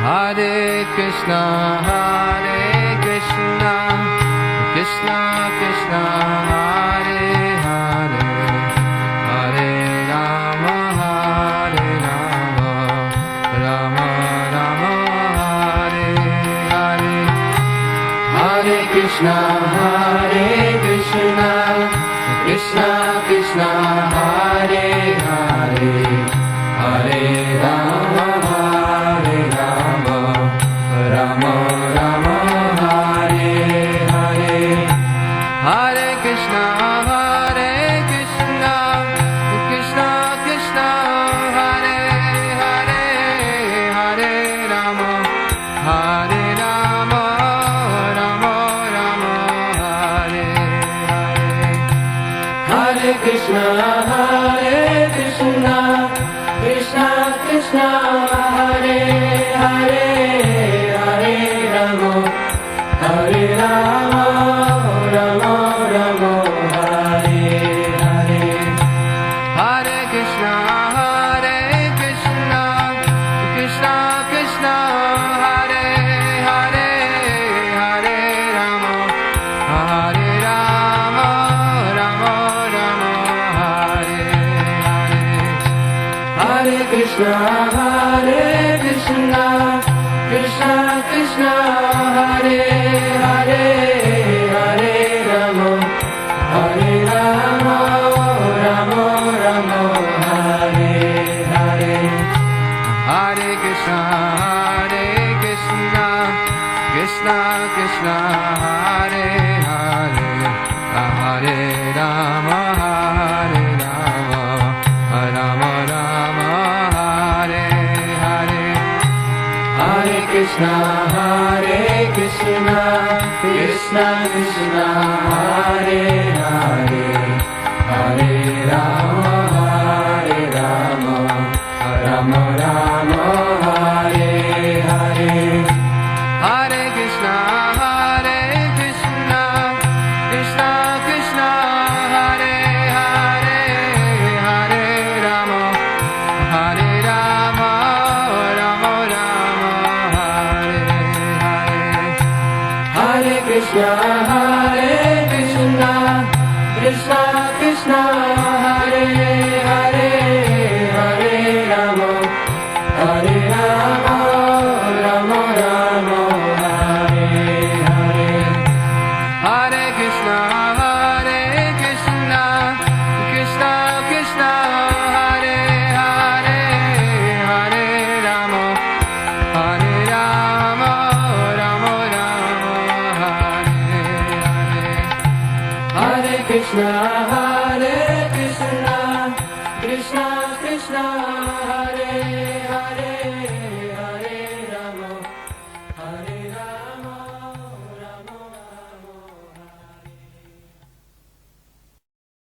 Hare Krishna, Krishna Krishna, Hare Hare, Hare Rama, Rama Rama, Hare Hare. Hare Krishna, Krishna Krishna, Hare Hare, Hare Rama, Rama Rama, Hare Hare. Hare Krishna, Krishna Krishna, Hare Hare, Hare Rama, Rama Rama, Hare Hare. Hare Krishna, Krishna Krishna, Hare Hare, Hare Rama, Rama Rama, Hare Hare. Hare Krishna, Krishna Krishna, Hare Hare, Hare Rama, Rama Rama, Hare Hare. Hare Krishna, Krishna Krishna, Hare Hare, Hare Rama, Rama Rama, Hare Hare. Hare Krishna, Krishna Krishna, Hare Hare, Hare Rama, Rama Rama, Hare Hare. Hare Krishna, Krishna Krishna, Hare Hare, Hare Rama, Rama Rama, Hare Hare. Hare Krishna, Krishna Krishna, Hare Hare, Hare Rama, Rama Rama, Hare Hare. Hare Krishna, Krishna Krishna, Hare Hare, Hare Rama, Rama Rama, Hare Hare. Hare Krishna, Krishna Krishna, Hare Hare, Hare Rama, Rama Rama, Hare Hare. Hare Krishna, Krishna Krishna, Hare